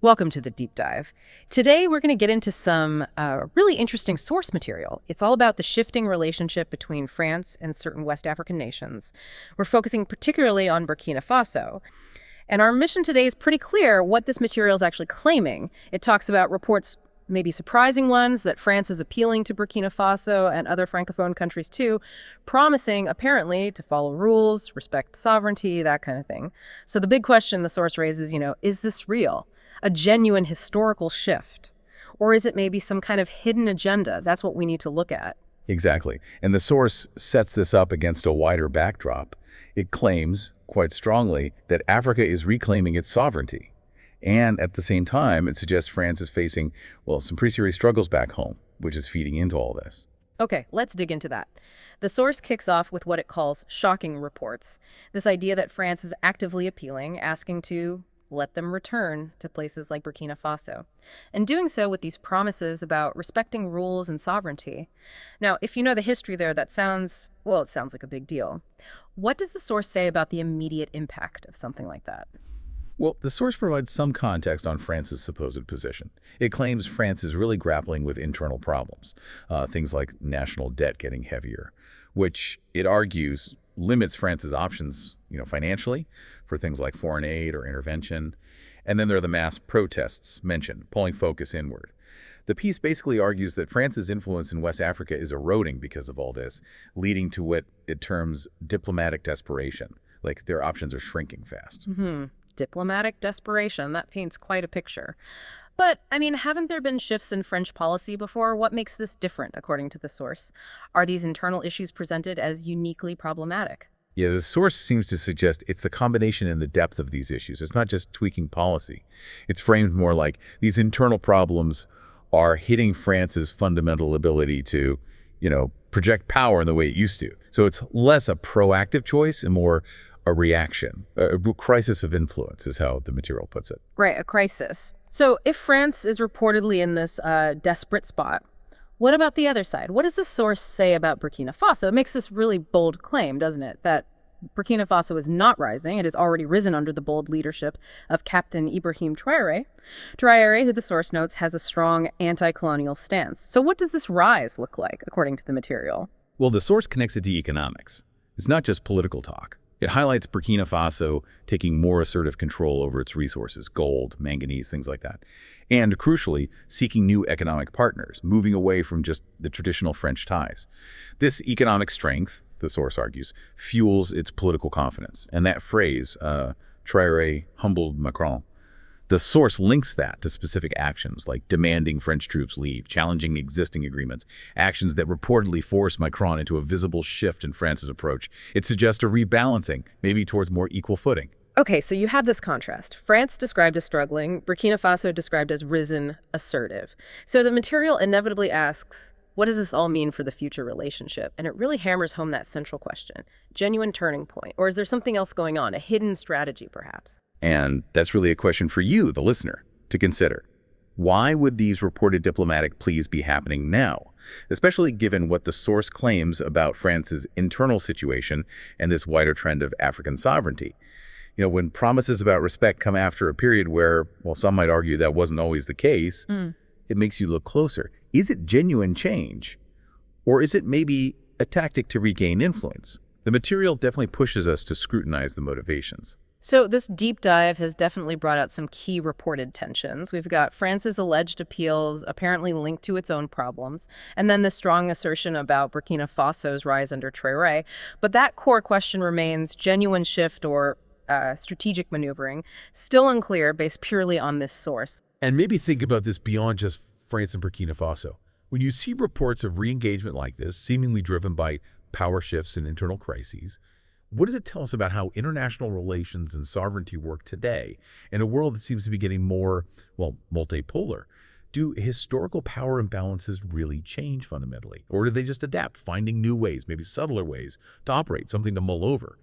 Welcome to the deep dive. Today, we're going to get into some really interesting source material. It's all about the shifting relationship between France and certain West African nations. We're focusing particularly on Burkina Faso. And our mission today is pretty clear what this material is actually claiming. It talks about reports, maybe surprising ones, that France is appealing to Burkina Faso and other Francophone countries too, promising, apparently, to follow rules, respect sovereignty, that kind of thing. So the big question the source raises, is this real? A genuine historical shift? Or is it maybe some kind of hidden agenda? That's what we need to look at. Exactly. And the source sets this up against a wider backdrop. It claims, quite strongly, that Africa is reclaiming its sovereignty. And at the same time, it suggests France is facing, well, some pretty serious struggles back home, which is feeding into all this. Okay, let's dig into that. The source kicks off with what it calls shocking reports. This idea that France is actively appealing, asking to let them return to places like Burkina Faso, and doing so with these promises about respecting rules and sovereignty. Now, if you know the history there, it sounds like a big deal. What does the source say about the immediate impact of something like that? Well, the source provides some context on France's supposed position. It claims France is really grappling with internal problems, things like national debt getting heavier, which it argues limits France's options, financially, for things like foreign aid or intervention. And then there are the mass protests mentioned, pulling focus inward. The piece basically argues that France's influence in West Africa is eroding because of all this, leading to what it terms diplomatic desperation, like their options are shrinking fast. Diplomatic desperation, that paints quite a picture. But, haven't there been shifts in French policy before? What makes this different, according to the source? Are these internal issues presented as uniquely problematic? Yeah, the source seems to suggest it's the combination and the depth of these issues. It's not just tweaking policy. It's framed more like these internal problems are hitting France's fundamental ability to, project power in the way it used to. So it's less a proactive choice and more a reaction. A crisis of influence is how the material puts it. Right, a crisis. So if France is reportedly in this desperate spot, what about the other side? What does the source say about Burkina Faso? It makes this really bold claim, doesn't it? That Burkina Faso is not rising. It has already risen under the bold leadership of Captain Ibrahim Traoré. Traoré, who the source notes, has a strong anti-colonial stance. So what does this rise look like, according to the material? Well, the source connects it to economics. It's not just political talk. It highlights Burkina Faso taking more assertive control over its resources, gold, manganese, things like that. And crucially, seeking new economic partners, moving away from just the traditional French ties. This economic strength, the source argues, fuels its political confidence. And that phrase, Traoré humbled Macron, the source links that to specific actions like demanding French troops leave, challenging existing agreements, actions that reportedly forced Macron into a visible shift in France's approach. It suggests a rebalancing, maybe towards more equal footing. Okay, so you have this contrast. France described as struggling, Burkina Faso described as risen, assertive. So the material inevitably asks, what does this all mean for the future relationship? And it really hammers home that central question. Genuine turning point? Or is there something else going on, a hidden strategy perhaps? And that's really a question for you, the listener, to consider. Why would these reported diplomatic pleas be happening now, especially given what the source claims about France's internal situation and this wider trend of African sovereignty? When promises about respect come after a period where, well, some might argue that wasn't always the case, it makes you look closer. Is it genuine change? Or is it maybe a tactic to regain influence? The material definitely pushes us to scrutinize the motivations. So this deep dive has definitely brought out some key reported tensions. We've got France's alleged appeals apparently linked to its own problems, and then the strong assertion about Burkina Faso's rise under Traoré. But that core question remains: genuine shift or strategic maneuvering, still unclear based purely on this source. And maybe think about this beyond just France and Burkina Faso. When you see reports of re-engagement like this, seemingly driven by power shifts and internal crises, what does it tell us about how international relations and sovereignty work today in a world that seems to be getting more, multipolar? Do historical power imbalances really change fundamentally? Or do they just adapt, finding new ways, maybe subtler ways, to operate, something to mull over?